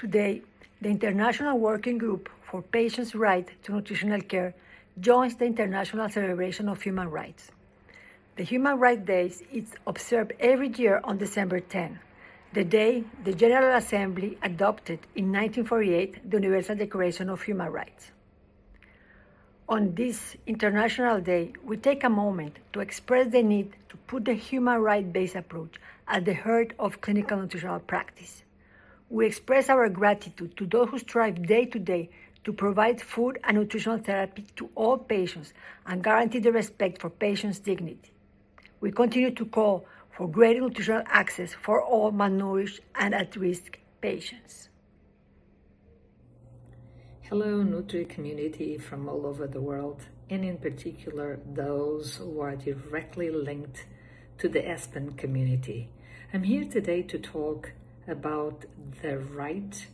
Today, the International Working Group for Patients' Right to Nutritional Care joins the International Celebration of Human Rights. The Human Rights Day is observed every year on December 10, the day the General Assembly adopted in 1948 the Universal Declaration of Human Rights. On this International Day, we take a moment to express the need to put the human rights-based approach at the heart of clinical nutritional practice. We express our gratitude to those who strive day to day to provide food and nutritional therapy to all patients and guarantee the respect for patients' dignity. We continue to call for greater nutritional access for all malnourished and at-risk patients. Hello, Nutri community from all over the world, and in particular, those who are directly linked to the ISPEN community. I'm here today to talk about the right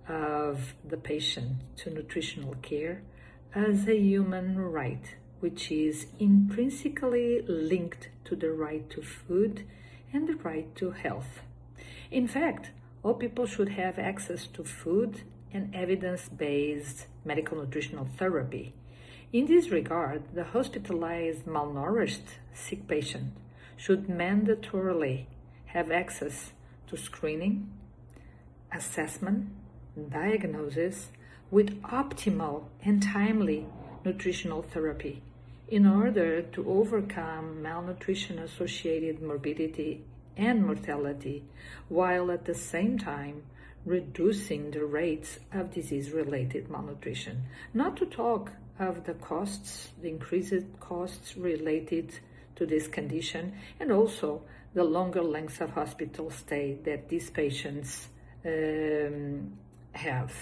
of the patient to nutritional care as a human right, which is intrinsically linked to the right to food and the right to health. In fact, all people should have access to food and evidence-based medical nutritional therapy. In this regard, the hospitalized, malnourished, sick patient should mandatorily have access to screening, assessment, diagnosis with optimal and timely nutritional therapy in order to overcome malnutrition-associated morbidity and mortality, while at the same time reducing the rates of disease-related malnutrition. Not to talk of the costs, the increased costs related to this condition, and also the longer lengths of hospital stay that these patients have.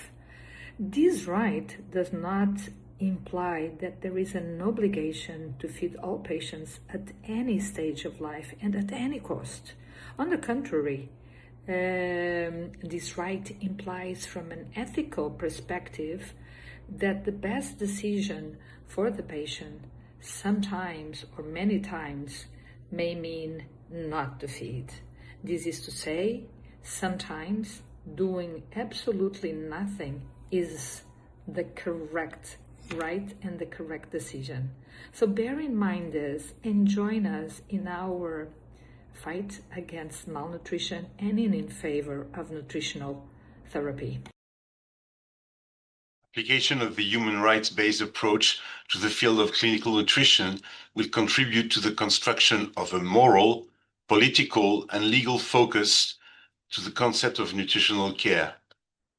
This right does not imply that there is an obligation to feed all patients at any stage of life and at any cost. On the contrary, this right implies from an ethical perspective that the best decision for the patient sometimes or many times may mean not to feed. This is to say, sometimes doing absolutely nothing is the correct right and the correct decision. So bear in mind this and join us in our fight against malnutrition and in favor of nutritional therapy. Application of the human rights-based approach to the field of clinical nutrition will contribute to the construction of a moral, political, and legal focus to the concept of nutritional care.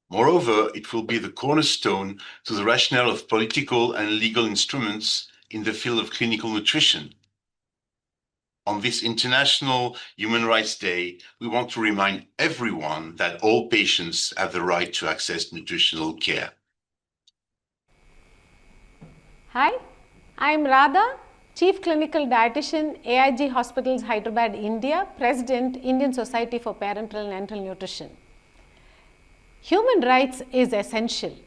Moreover, it will be the cornerstone to the rationale of political and legal instruments in the field of clinical nutrition. On this International Human Rights Day, we want to remind everyone that all patients have the right to access nutritional care. Hi, I'm Radha, Chief Clinical Dietitian, AIG Hospitals, Hyderabad, India, President, Indian Society for Parenteral and Enteral Nutrition. Human rights is essential.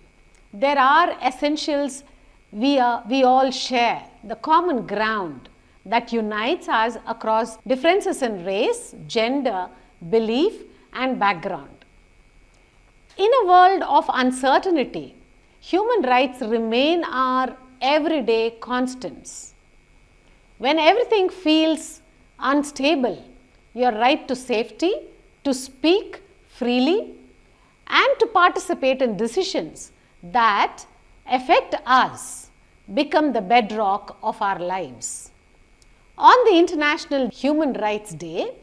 There are essentials we all share, the common ground that unites us across differences in race, gender, belief, and background. In a world of uncertainty, human rights remain our everyday constants. When everything feels unstable, your right to safety, to speak freely, and to participate in decisions that affect us become the bedrock of our lives. On the International Human Rights Day,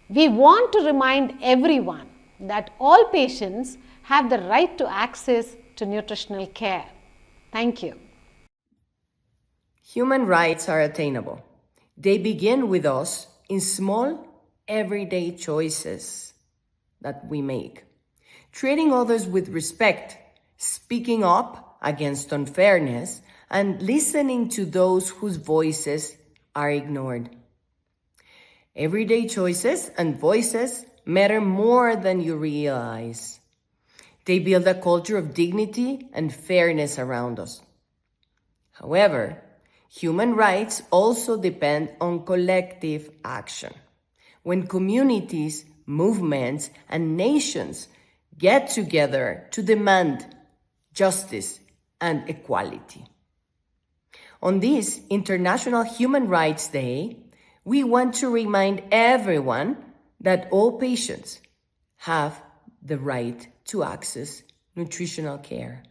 we want to remind everyone that all patients have the right to access to nutritional care. Thank you. Human rights are attainable. They begin with us in small, everyday choices that we make. Treating others with respect, speaking up against unfairness, and listening to those whose voices are ignored. Everyday choices and voices matter more than you realize. They build a culture of dignity and fairness around us. However, human rights also depend on collective action. When communities, movements, and nations get together to demand justice and equality. On this International Human Rights Day, we want to remind everyone that all patients have the right to access nutritional care.